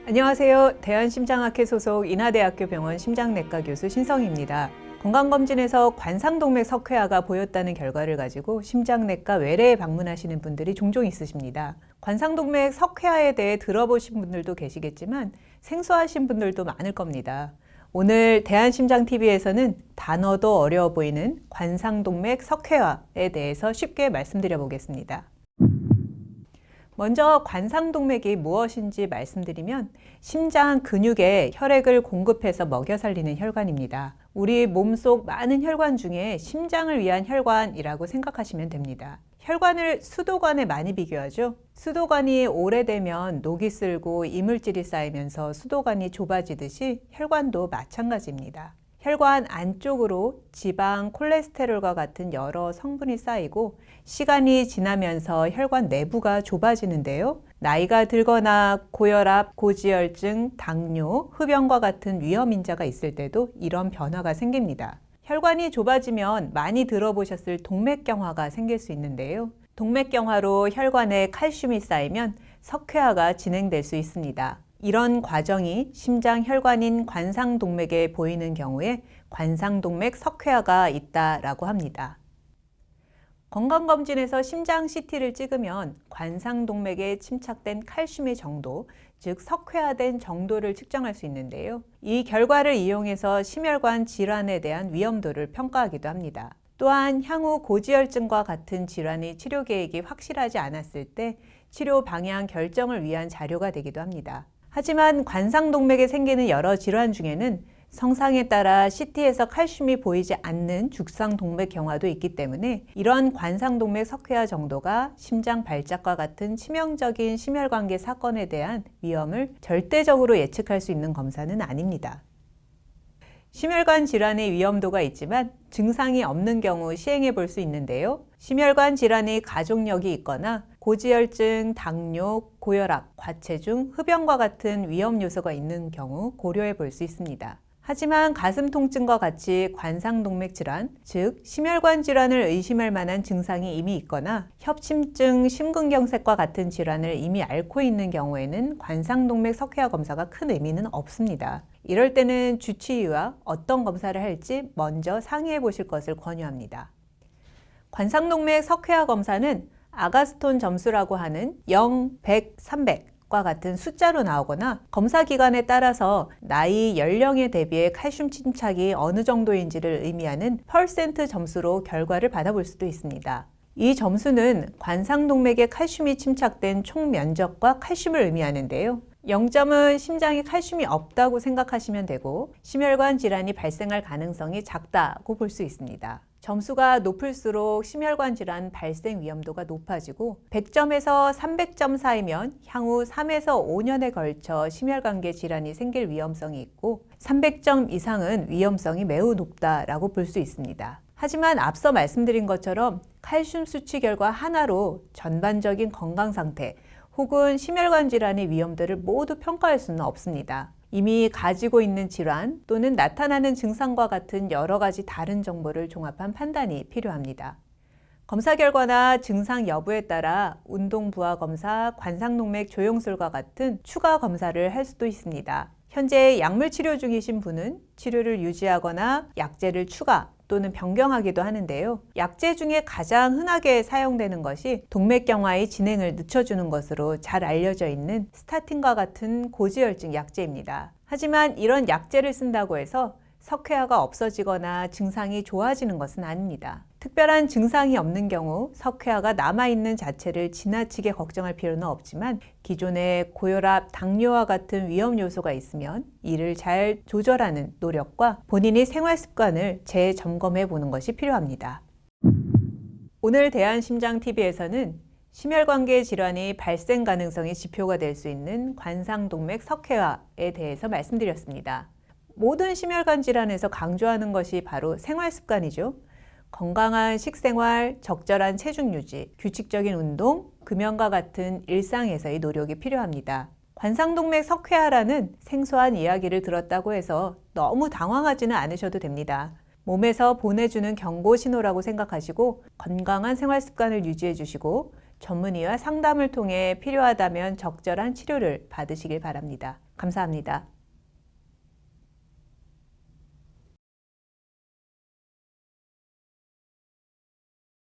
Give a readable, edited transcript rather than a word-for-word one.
안녕하세요. 대한심장학회 소속 인하대학교 병원 심장내과 교수 신성희입니다. 건강검진에서 관상동맥 석회화가 보였다는 결과를 가지고 심장내과 외래에 방문하시는 분들이 종종 있으십니다. 관상동맥 석회화에 대해 들어보신 분들도 계시겠지만 생소하신 분들도 많을 겁니다. 오늘 대한심장TV에서는 단어도 어려워 보이는 관상동맥 석회화에 대해서 쉽게 말씀드려 보겠습니다. 먼저 관상동맥이 무엇인지 말씀드리면 심장 근육에 혈액을 공급해서 먹여 살리는 혈관입니다. 우리 몸속 많은 혈관 중에 심장을 위한 혈관이라고 생각하시면 됩니다. 혈관을 수도관에 많이 비교하죠. 수도관이 오래되면 녹이 슬고 이물질이 쌓이면서 수도관이 좁아지듯이 혈관도 마찬가지입니다. 혈관 안쪽으로 지방, 콜레스테롤과 같은 여러 성분이 쌓이고 시간이 지나면서 혈관 내부가 좁아지는데요. 나이가 들거나 고혈압, 고지혈증, 당뇨, 흡연과 같은 위험 인자가 있을 때도 이런 변화가 생깁니다. 혈관이 좁아지면 많이 들어보셨을 동맥경화가 생길 수 있는데요. 동맥경화로 혈관에 칼슘이 쌓이면 석회화가 진행될 수 있습니다. 이런 과정이 심장 혈관인 관상동맥에 보이는 경우에 관상동맥 석회화가 있다라고 합니다. 건강검진에서 심장 CT를 찍으면 관상동맥에 침착된 칼슘의 정도, 즉 석회화된 정도를 측정할 수 있는데요. 이 결과를 이용해서 심혈관 질환에 대한 위험도를 평가하기도 합니다. 또한 향후 고지혈증과 같은 질환의 치료 계획이 확실하지 않았을 때 치료 방향 결정을 위한 자료가 되기도 합니다. 하지만 관상동맥에 생기는 여러 질환 중에는 성상에 따라 CT에서 칼슘이 보이지 않는 죽상동맥경화도 있기 때문에 이러한 관상동맥 석회화 정도가 심장 발작과 같은 치명적인 심혈관계 사건에 대한 위험을 절대적으로 예측할 수 있는 검사는 아닙니다. 심혈관 질환의 위험도가 있지만 증상이 없는 경우 시행해 볼 수 있는데요. 심혈관 질환의 가족력이 있거나 고지혈증, 당뇨, 고혈압, 과체중, 흡연과 같은 위험 요소가 있는 경우 고려해 볼 수 있습니다. 하지만 가슴 통증과 같이 관상동맥 질환, 즉 심혈관 질환을 의심할 만한 증상이 이미 있거나 협심증, 심근경색과 같은 질환을 이미 앓고 있는 경우에는 관상동맥 석회화 검사가 큰 의미는 없습니다. 이럴 때는 주치의와 어떤 검사를 할지 먼저 상의해 보실 것을 권유합니다. 관상동맥 석회화 검사는 아가스톤 점수라고 하는 0, 100, 300과 같은 숫자로 나오거나 검사 기간에 따라서 나이, 연령에 대비해 칼슘 침착이 어느 정도인지를 의미하는 퍼센트 점수로 결과를 받아볼 수도 있습니다. 이 점수는 관상동맥에 칼슘이 침착된 총 면적과 칼슘을 의미하는데요. 0점은 심장에 칼슘이 없다고 생각하시면 되고 심혈관 질환이 발생할 가능성이 작다고 볼 수 있습니다. 점수가 높을수록 심혈관 질환 발생 위험도가 높아지고 100점에서 300점 사이면 향후 3에서 5년에 걸쳐 심혈관계 질환이 생길 위험성이 있고 300점 이상은 위험성이 매우 높다라고 볼 수 있습니다. 하지만 앞서 말씀드린 것처럼 칼슘 수치 결과 하나로 전반적인 건강 상태 혹은 심혈관 질환의 위험도를 모두 평가할 수는 없습니다. 이미 가지고 있는 질환 또는 나타나는 증상과 같은 여러 가지 다른 정보를 종합한 판단이 필요합니다. 검사 결과나 증상 여부에 따라 운동 부하 검사, 관상동맥 조영술과 같은 추가 검사를 할 수도 있습니다. 현재 약물 치료 중이신 분은 치료를 유지하거나 약제를 추가 또는 변경하기도 하는데요. 약제 중에 가장 흔하게 사용되는 것이 동맥경화의 진행을 늦춰주는 것으로 잘 알려져 있는 스타틴과 같은 고지혈증 약제입니다. 하지만 이런 약제를 쓴다고 해서 석회화가 없어지거나 증상이 좋아지는 것은 아닙니다. 특별한 증상이 없는 경우 석회화가 남아있는 자체를 지나치게 걱정할 필요는 없지만 기존에 고혈압, 당뇨와 같은 위험 요소가 있으면 이를 잘 조절하는 노력과 본인의 생활 습관을 재점검해 보는 것이 필요합니다. 오늘 대한심장TV에서는 심혈관계 질환의 발생 가능성의 지표가 될 수 있는 관상동맥 석회화에 대해서 말씀드렸습니다. 모든 심혈관 질환에서 강조하는 것이 바로 생활 습관이죠. 건강한 식생활, 적절한 체중 유지, 규칙적인 운동, 금연과 같은 일상에서의 노력이 필요합니다. 관상동맥 석회화라는 생소한 이야기를 들었다고 해서 너무 당황하지는 않으셔도 됩니다. 몸에서 보내주는 경고 신호라고 생각하시고 건강한 생활 습관을 유지해 주시고 전문의와 상담을 통해 필요하다면 적절한 치료를 받으시길 바랍니다. 감사합니다.